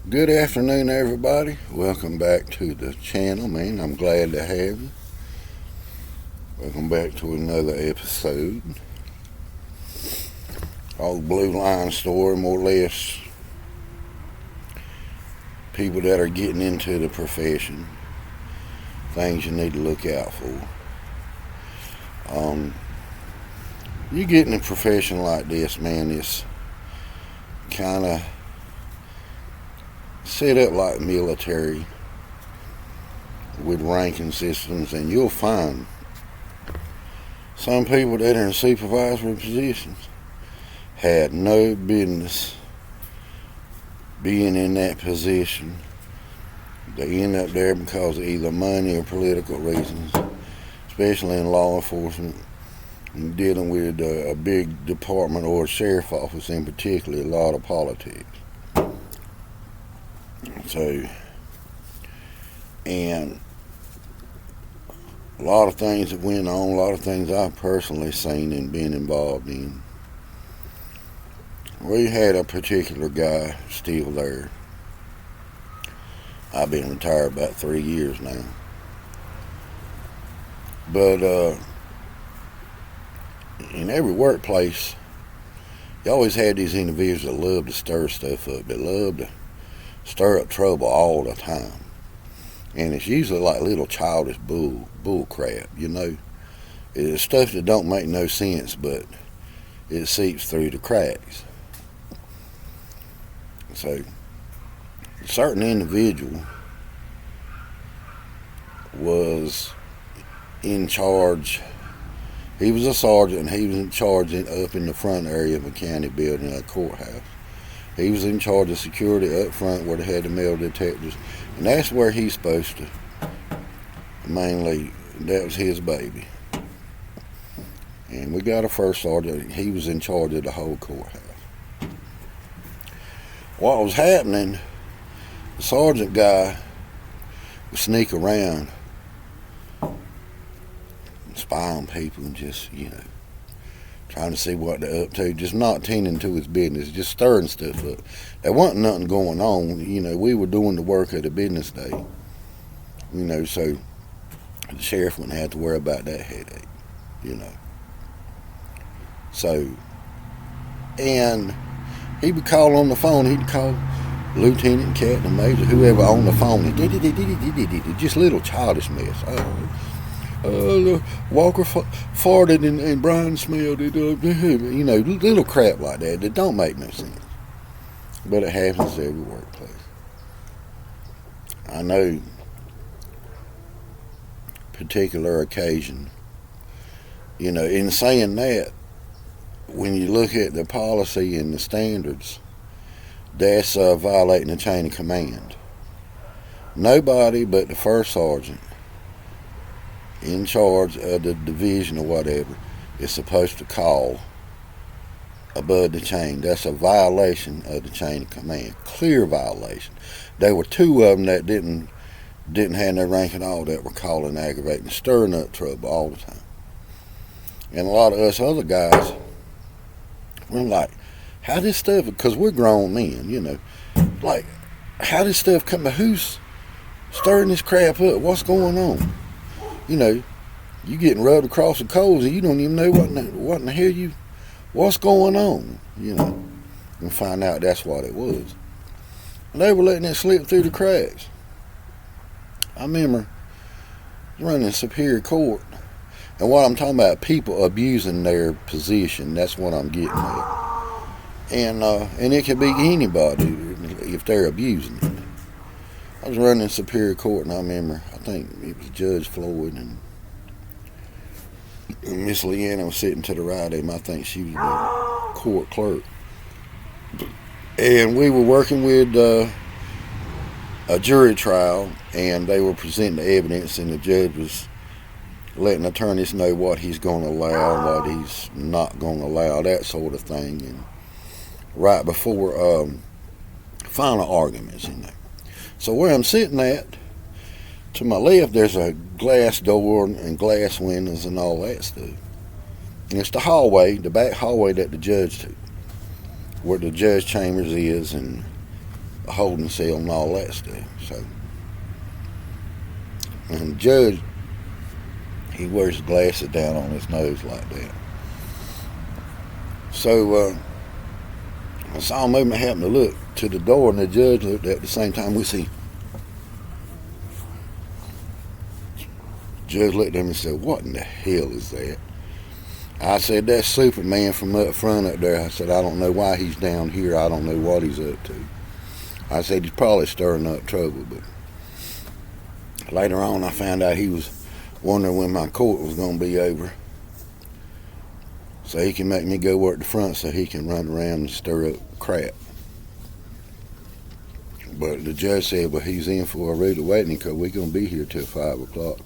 Good afternoon, everybody. Welcome back to the channel, man. I'm glad to have you. Welcome back to another episode. Old Blue Line story, more or less. People that are getting into the profession. Things you need to look out for. You get in a profession like this, man, it's kind of set up like military with ranking systems, and you'll find some people that are in supervisory positions had no business being in that position. They end up there because of either money or political reasons, especially in law enforcement and dealing with a big department or a sheriff office in particular, a lot of politics. And a lot of things that went on, a lot of things I've personally seen and been involved in. We had a particular guy still there. I've been retired about 3 years now. But in every workplace, you always had these individuals that love to stir stuff up. They love to stir up trouble all the time. And it's usually like little childish bull crap, you know. It's stuff that don't make no sense, but it seeps through the cracks. So, a certain individual was in charge. He was a sergeant, and he was in charge up in the front area of a county building, a courthouse. He was in charge of security up front where they had the metal detectors. And that's where he's supposed to mainly, that was his baby. And we got a first sergeant. He was in charge of the whole courthouse. What was happening, the sergeant guy would sneak around and spy on people and just, trying to see what they're up to, just not tending to his business, just stirring stuff up. There wasn't nothing going on. We were doing the work of the business day. So the sheriff wouldn't have to worry about that headache, So, and he would call on the phone. He'd call lieutenant, captain, major, whoever on the phone. Just little childish mess. Walker farted and Brian smelled it. Little crap like that don't make no sense. But it happens every workplace. I know particular occasion. In saying that, when you look at the policy and the standards, that's violating the chain of command. Nobody but the first sergeant in charge of the division or whatever is supposed to call above the chain. That's a violation of the chain of command. Clear violation. There were two of them that didn't have no rank at all that were calling, aggravating, stirring up trouble all the time. And a lot of us other guys, we're like, how this stuff, because we're grown men, like, how this stuff come, who's stirring this crap up? What's going on? You getting rubbed across the coals and you don't even know what in the hell what's going on, and find out that's what it was. And they were letting it slip through the cracks. I remember running Superior Court, and what I'm talking about, people abusing their position, that's what I'm getting at. And it could be anybody if they're abusing it. I was running Superior Court, and I remember, I think it was Judge Floyd, and Miss Leanna was sitting to the right of him. I think she was the court clerk. And we were working with a jury trial, and they were presenting the evidence, and the judge was letting attorneys know what he's going to allow, what he's not going to allow, that sort of thing. And right before final arguments in there. So where I'm sitting at, to my left, there's a glass door and glass windows and all that stuff. And it's the hallway, the back hallway that the judge took, where the judge chambers is, and a holding cell and all that stuff. So, and the judge, he wears his glasses down on his nose like that. So I saw a movement happen to look to the door, and the judge looked at the same time we see. Judge looked at him and said, "What in the hell is that?" I said, "That's Superman from up front up there." I said, "I don't know why he's down here. I don't know what he's up to." I said, "He's probably stirring up trouble." But later on, I found out he was wondering when my court was going to be over, so he can make me go work the front so he can run around and stir up crap. But the judge said, "Well, he's in for a rude awakening because we're going to be here till 5 o'clock.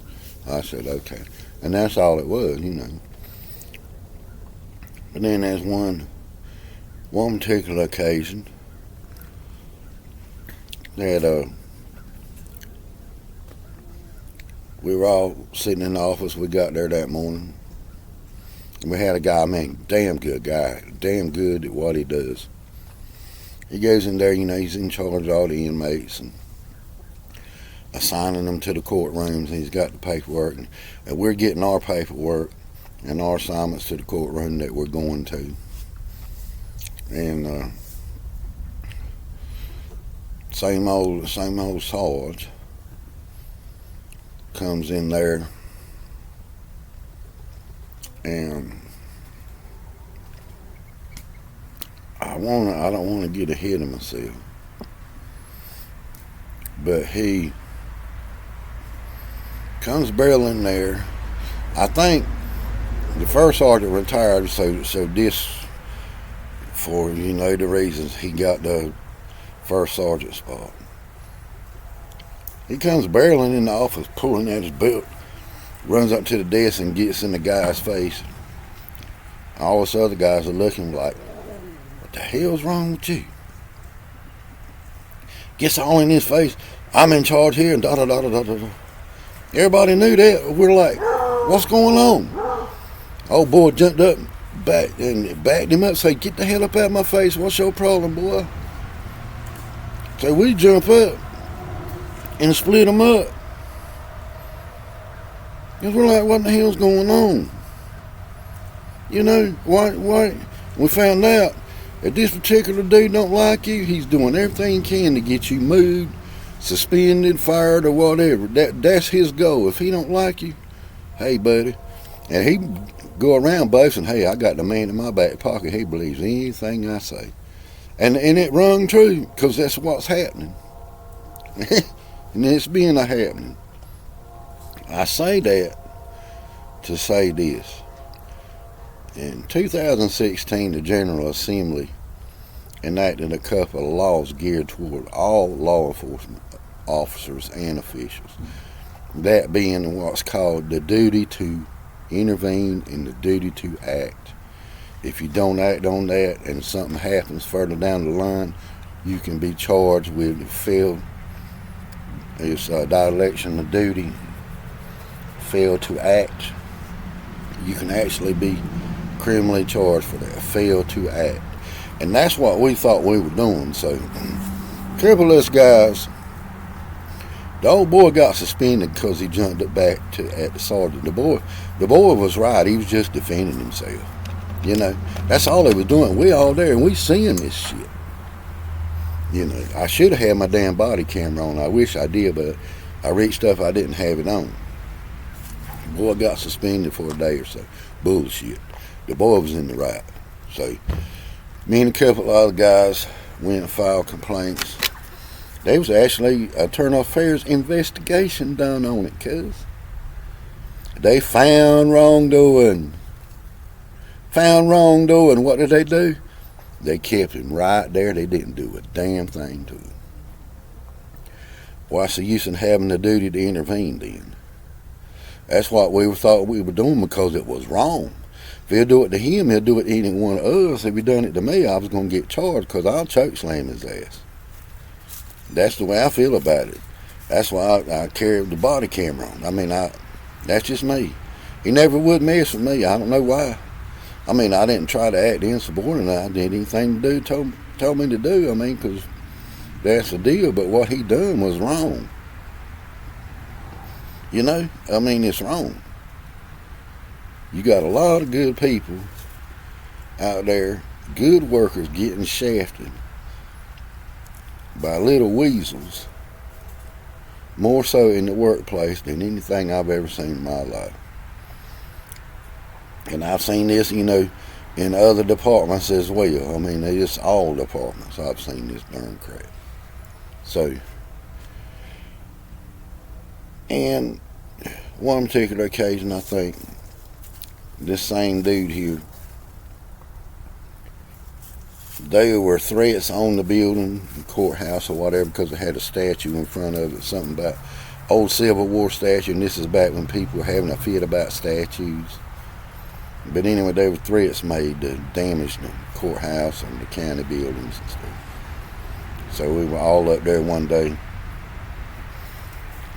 I said, "Okay." And that's all it was, you know. But then there's one particular occasion that we were all sitting in the office. We got there that morning. And we had a guy, man, damn good guy, damn good at what he does. He goes in there, you know, he's in charge of all the inmates and assigning them to the courtrooms, and he's got the paperwork. And we're getting our paperwork and our assignments to the courtroom that we're going to. And same old Sarge comes in there, and I don't want to get ahead of myself, but he comes barreling there. I think the first sergeant retired, so this, for you know the reasons, he got the first sergeant spot. He comes barreling in the office, pulling at his belt, runs up to the desk and gets in the guy's face. All us other guys are looking like, "What the hell's wrong with you?" Gets all in his face. "I'm in charge here," and da da da da da da. Everybody knew that. We're like, "What's going on?" Old boy jumped up, backed him up, said, "Get the hell up out of my face. What's your problem, boy?" So we jump up and split him up. And we're like, "What the hell's going on?" You know, why? We found out that this particular dude don't like you. He's doing everything he can to get you moved, suspended, fired, or whatever. That's his goal. If he don't like you, hey, buddy. And he go around boasting, "Hey, I got the man in my back pocket. He believes anything I say." And it rung true, because that's what's happening. And it's been a happening. I say that to say this. In 2016, the General Assembly enacted a couple of laws geared toward all law enforcement officers and officials. That being what's called the duty to intervene and the duty to act. If you don't act on that and something happens further down the line, you can be charged with dereliction of duty, fail to act. You can actually be criminally charged for that, fail to act. And that's what we thought we were doing. So a couple of us guys, the old boy got suspended because he jumped up back at the sergeant. The boy was right. He was just defending himself. You know, that's all he was doing. We all there and we seeing this shit. You know, I should have had my damn body camera on. I wish I did, but I reached up, I didn't have it on. The boy got suspended for a day or so. Bullshit. The boy was in the right. So me and a couple of other guys went and filed complaints. There was actually a turnoff affairs investigation done on it, cuz they found wrongdoing. What did they do? They kept him right there. They didn't do a damn thing to him. What's the use in having the duty to intervene then? That's what we thought we were doing, because it was wrong. If he'll do it to him, he'll do it to any one of us. If he done it to me, I was going to get charged, because I'll choke slam his ass. That's the way I feel about it. That's why I carry the body camera on. I mean, that's just me. He never would mess with me. I don't know why. I mean, I didn't try to act insubordinate. I did anything to do, told me to do. I mean, because That's the deal, but what he done was wrong. You know, I mean, it's wrong. You got a lot of good people out there, good workers getting shafted by little weasels, more so in the workplace than anything I've ever seen in my life. And I've seen this, you know, in other departments as well. I mean, it's all departments. I've seen this darn crap. So, and one particular occasion, I think this same dude here, there were threats on the building, the courthouse or whatever, because it had a statue in front of it, something about old Civil War statue, and this is back when people were having a fit about statues. But anyway, there were threats made to damage the courthouse and the county buildings and stuff. So we were all up there one day,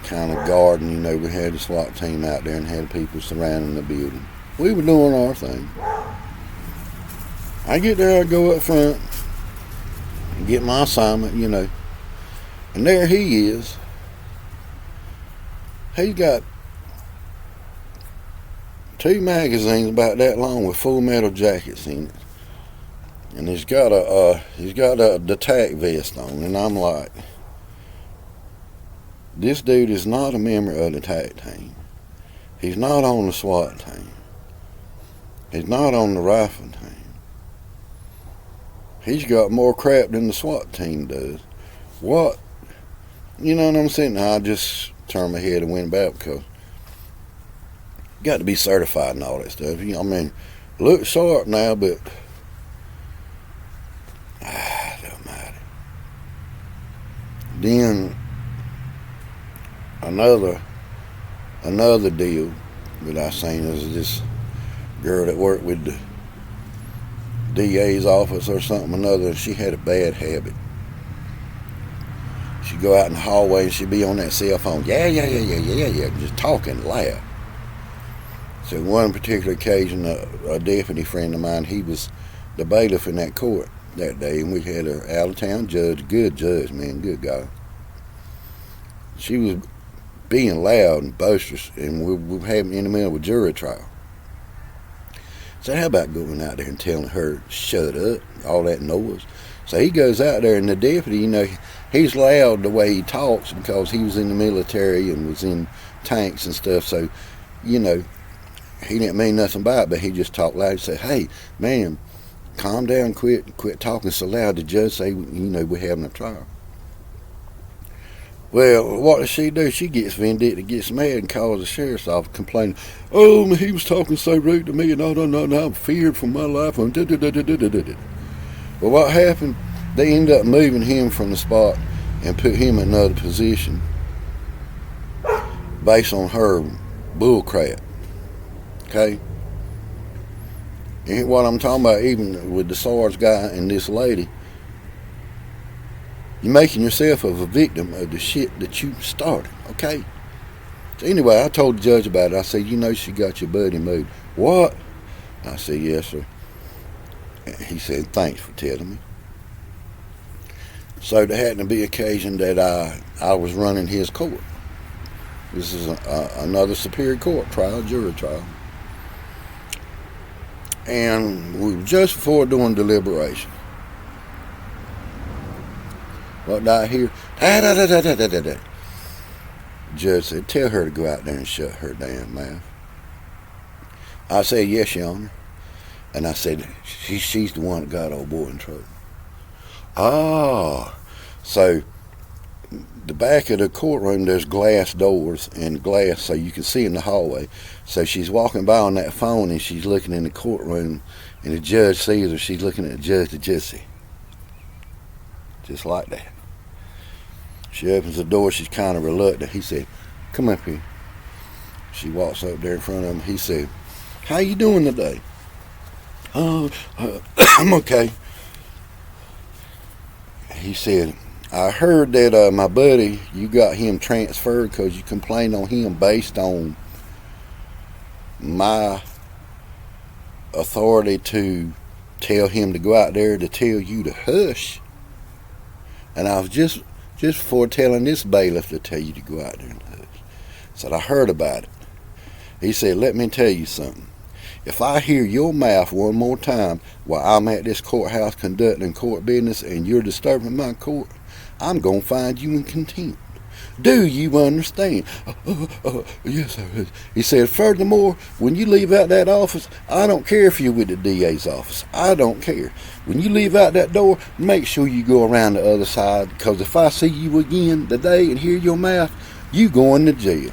kind of guarding, you know, we had the SWAT team out there and had people surrounding the building. We were doing our thing. I get there, I go up front, and get my assignment, you know, and there he is. He's got 2 magazines about that long with Full Metal Jackets in it, and he's got the tack vest on, and I'm like, this dude is not a member of the tack team. He's not on the SWAT team. He's not on the rifle team. He's got more crap than the SWAT team does. What? You know what I'm saying? I just turned my head and went back because you got to be certified and all that stuff. I mean, look sharp now, but it don't matter. Then another deal that I seen is this girl that worked with the DA's office or something or another. She had a bad habit. She'd go out in the hallway and she'd be on that cell phone, yeah, just talking loud. So one particular occasion, a deputy friend of mine, he was the bailiff in that court that day, and we had an out-of-town judge, good judge, man, good guy. She was being loud and boisterous, and we were having in the middle of a jury trial. So how about going out there and telling her, shut up, all that noise? So he goes out there, and the deputy, you know, he's loud the way he talks because he was in the military and was in tanks and stuff. So, you know, he didn't mean nothing by it, but he just talked loud. He said, hey, man, calm down, quit talking so loud. The judge say, you know, we're having a trial. Well, what does she do? She gets vindictive, gets mad, and calls the sheriff's office complaining, oh, he was talking so rude to me, and I'm feared for my life. Well, what happened? They ended up moving him from the spot and put him in another position based on her bull crap. Okay? And what I'm talking about, even with the SARS guy and this lady, you're making yourself a victim of the shit that you started, okay? So anyway, I told the judge about it. I said, you know, she got your buddy moved. What? I said, yes, sir. He said, thanks for telling me. So there happened to be an occasion that I was running his court. This is another Superior Court trial, jury trial. And we were just before doing deliberation. What did I hear? Da. Judge said, tell her to go out there and shut her damn mouth. I said, yes, Your Honor. And I said, she's the one that got old boy in trouble. Ah, so the back of the courtroom, there's glass doors and glass so you can see in the hallway. So she's walking by on that phone and she's looking in the courtroom, and the judge sees her. She's looking at the judge says, just like that. She opens the door. She's kind of reluctant. He said, come up here. She walks up there in front of him. He said, how you doing today? Oh, I'm okay. He said, I heard that my buddy, you got him transferred because you complained on him based on my authority to tell him to go out there to tell you to hush. And I was just before telling this bailiff to tell you to go out there and hush. Said, I heard about it. He said, let me tell you something. If I hear your mouth one more time while I'm at this courthouse conducting court business and you're disturbing my court, I'm going to find you in contempt. Do you understand? Yes, sir. He said, furthermore, when you leave out that office, I don't care if you're with the DA's office. I don't care. When you leave out that door, make sure you go around the other side, because if I see you again today and hear your mouth, you going to jail.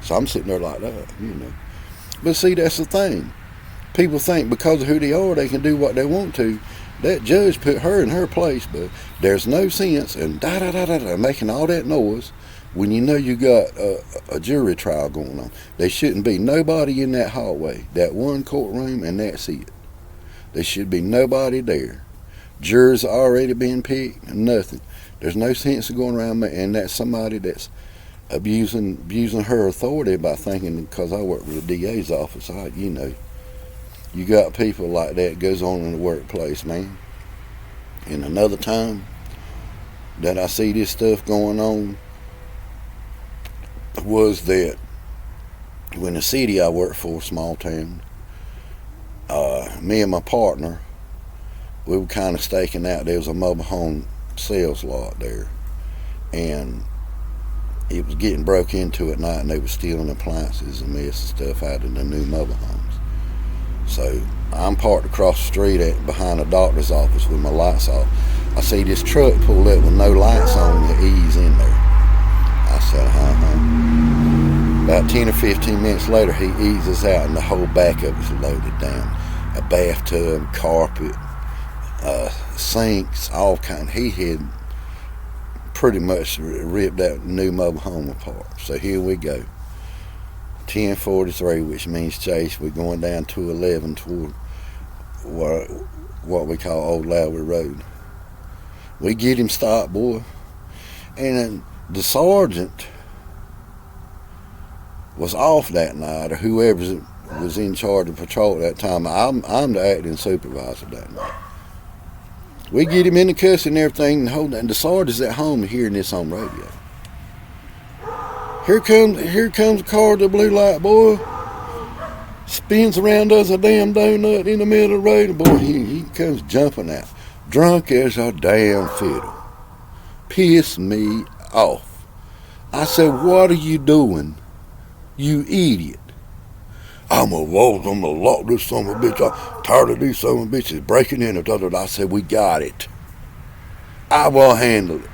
So I'm sitting there like that, you know. But see, that's the thing. People think because of who they are, they can do what they want to. That judge put her in her place, but there's no sense in making all that noise when you know you got a jury trial going on. There shouldn't be nobody in that hallway, that one courtroom, and that's it. There should be nobody there. Jurors already been picked, nothing. There's no sense of going around, and that's somebody that's abusing her authority by thinking because I work with the DA's office, you know. You got people like that goes on in the workplace, man. And another time that I see this stuff going on was that when the city I worked for, small town, me and my partner, we were kind of staking out. There was a mobile home sales lot there, and it was getting broke into at night, and they were stealing appliances and mess and stuff out of the new mobile homes. So I'm parked across the street behind a doctor's office with my lights off. I see this truck pull up with no lights on and ease in there. I said, About 10 or 15 minutes later, he eases out and the whole back of it's loaded down. A bathtub, carpet, sinks, all kind. He had pretty much ripped that new mobile home apart. So here we go. 1043, which means Chase. We're going down 211 toward what we call Old Lowry Road. We get him stopped, boy. And the sergeant was off that night, or whoever was in charge of patrol at that time. I'm the acting supervisor that night. We get him in the custody and everything, and the sergeant's at home hearing this on radio. Here comes a car with the blue light, boy. Spins around, does a damn donut in the middle of the road. Boy, he comes jumping out. Drunk as a damn fiddle. Pissed me off. I said, what are you doing, you idiot? I'm gonna lock this son of a bitch. I'm tired of these son of a bitches breaking in. I said, we got it. I will handle it.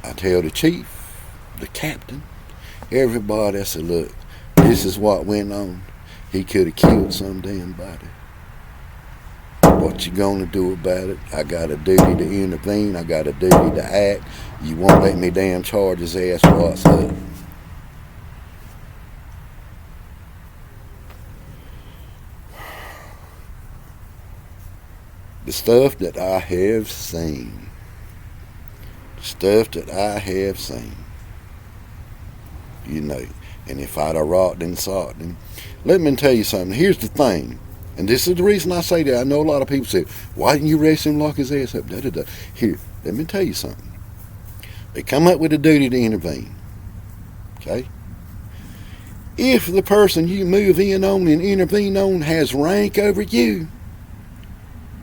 I tell the chief, the captain, everybody, I said, look, this is what went on. He could have killed some damn body. What you gonna do about it? I got a duty to intervene. I got a duty to act. You won't let me damn charge his ass. What's up? The stuff that I have seen. You know, and if I'd have rocked and socked him. Let me tell you something. Here's the thing, and this is the reason I say that. I know a lot of people say, why didn't you arrest him, lock his ass up? Here, let me tell you something. They come up with a duty to intervene. Okay? If the person you move in on and intervene on has rank over you,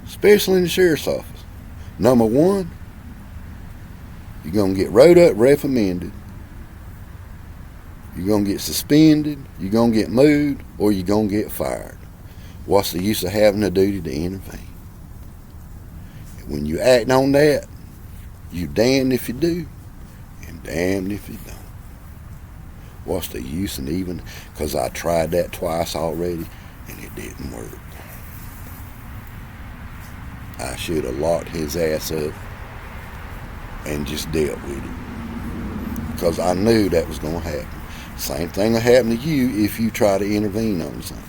especially in the sheriff's office, number one, you're going to get wrote up, reprimanded. You're going to get suspended, you're going to get moved, or you're going to get fired. What's the use of having a duty to intervene? When you act on that, you're damned if you do, and damned if you don't. What's the use in even, because I tried that twice already, and it didn't work. I should have locked his ass up and just dealt with it, because I knew that was going to happen. Same thing will happen to you if you try to intervene on something.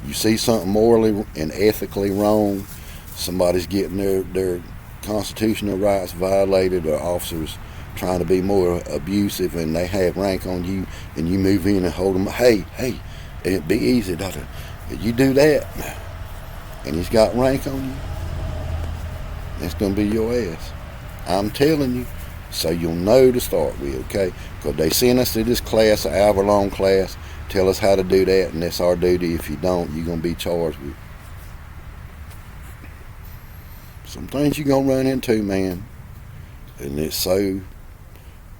You see something morally and ethically wrong, somebody's getting their constitutional rights violated, or officers trying to be more abusive, and they have rank on you, and you move in and hold them, hey, it'd be easy, doctor. You do that, and he's got rank on you, it's going to be your ass. I'm telling you, so you'll know to start with, okay? Because they sent us to this class, an hour-long class, tell us how to do that, and that's our duty. If you don't, you're going to be charged with some things you're going to run into, man. And it's so,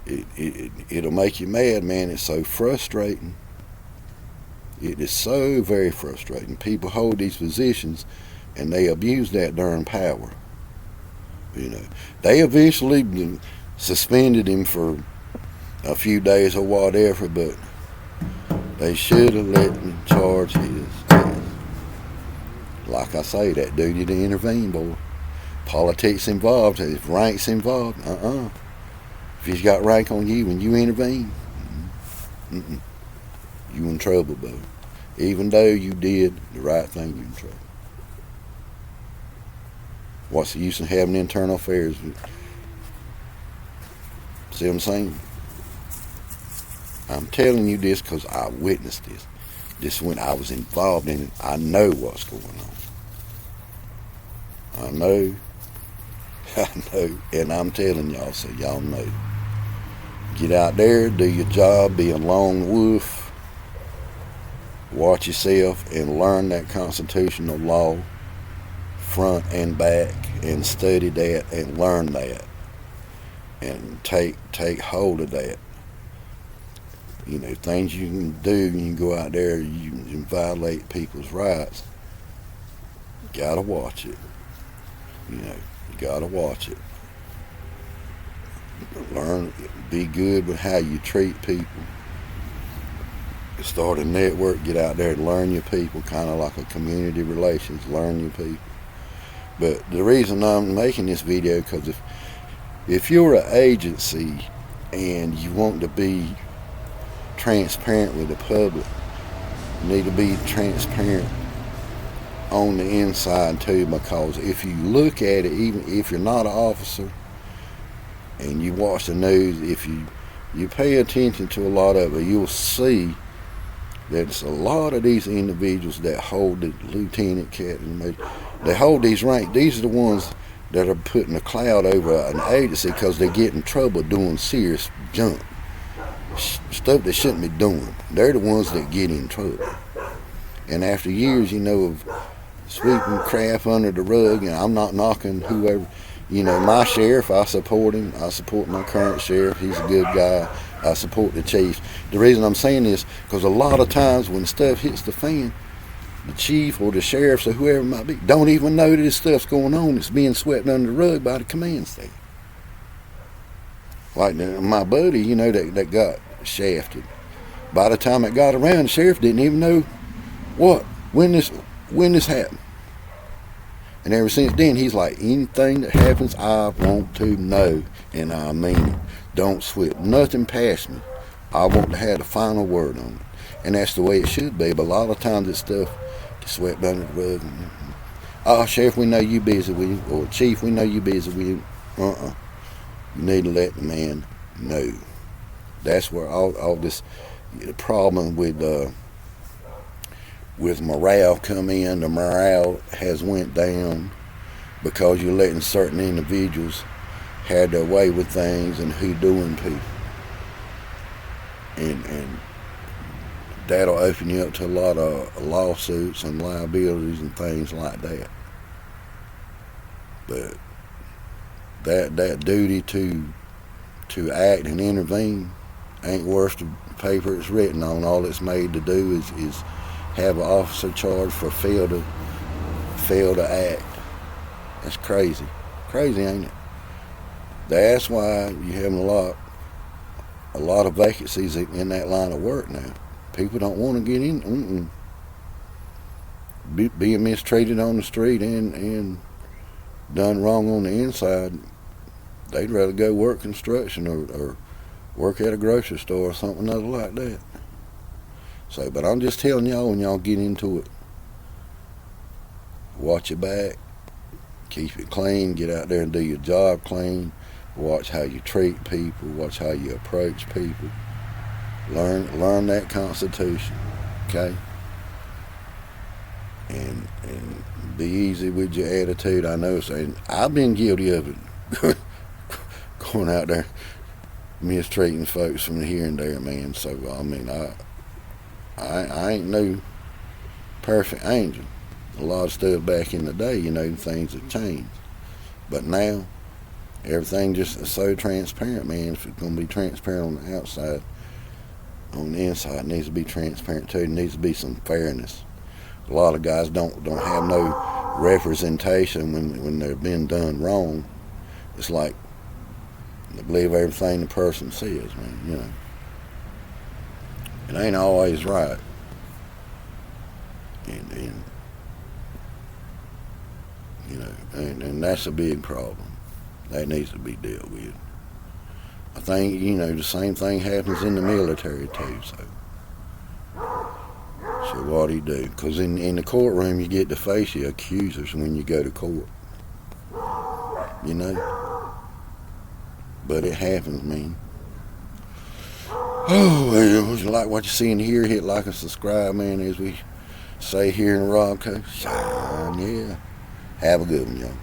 it'll make you mad, man. It's so frustrating. It is so very frustrating. People hold these positions, and they abuse that darn power. You know, they eventually suspended him for a few days or whatever, but they should have let him charge his ass. Like I say, that duty to intervene, boy. Politics involved, if rank's involved, If he's got rank on you and you intervene, you in trouble, boy. Even though you did the right thing, you in trouble. What's the use of having internal affairs? See what I'm saying? I'm telling you this because I witnessed this. This when I was involved in it. I know what's going on. I know, and I'm telling y'all so y'all know. Get out there, do your job, be a lone wolf, watch yourself, and learn that constitutional law front and back, and study that and learn that, and take hold of that. You know, things you can do, you can go out there, you can violate people's rights. You gotta watch it. You know, you gotta watch it. Learn, be good with how you treat people. Start a network, get out there and learn your people, kind of like a community relations, learn your people. But the reason I'm making this video, because if you're an agency and you want to be transparent with the public, you need to be transparent on the inside too, because if you look at it, even if you're not an officer and you watch the news, if you pay attention to a lot of it, you'll see that it's a lot of these individuals that hold the lieutenant, captain, they hold these ranks. These are the ones that are putting a cloud over an agency because they get in trouble doing serious junk. Stuff they shouldn't be doing. They're the ones that get in trouble. And after years, you know, of sweeping crap under the rug, and I'm not knocking whoever, you know, my sheriff, I support him. I support my current sheriff. He's a good guy. I support the chief. The reason I'm saying this, because a lot of times when stuff hits the fan, the chief or the sheriffs or whoever it might be don't even know that this stuff's going on. It's being swept under the rug by the command staff. Like my buddy, you know, that got shafted. By the time it got around, the sheriff didn't even know when this happened. And ever since then, he's like, anything that happens, I want to know, and I mean it. Don't sweep nothing past me. I want to have the final word on it. And that's the way it should be. But a lot of times this stuff gets swept under the rug. Oh, Sheriff, we know you busy with you. Or Chief, we know you busy with you. You need to let the man know. That's where all this problem with morale come in. The morale has went down because you're letting certain individuals have their way with things and hoodooing people. And that'll open you up to a lot of lawsuits and liabilities and things like that. But that duty to act and intervene ain't worth the paper it's written on. All it's made to do is have an officer charged for fail to act. That's crazy. Crazy, ain't it? That's why you're having a lot of vacancies in that line of work now. People don't want to get in. Being mistreated on the street and done wrong on the inside, they'd rather go work construction or work at a grocery store or something other like that. So, but I'm just telling y'all, when y'all get into it, watch your back, keep it clean, get out there and do your job clean, watch how you treat people, watch how you approach people, learn that Constitution, okay? and be easy with your attitude. I know, saying I've been guilty of it, going out there mistreating folks from here and there, man. So I mean, I ain't no perfect angel. A lot of stuff back in the day, things have changed, but now everything just is so transparent, man. If it's gonna be transparent on the outside, on the inside, it needs to be transparent too. There needs to be some fairness. A lot of guys don't have no representation when they're being done wrong. It's like they believe everything the person says, man. It ain't always right, and that's a big problem. That needs to be dealt with. I think the same thing happens in the military too. So what do you do? Because in the courtroom you get to face your accusers when you go to court. But it happens, man. Oh, well, if you like what you see and hear, hit like and subscribe, man, as we say here in the Rob Coast. Yeah. Have a good one, y'all.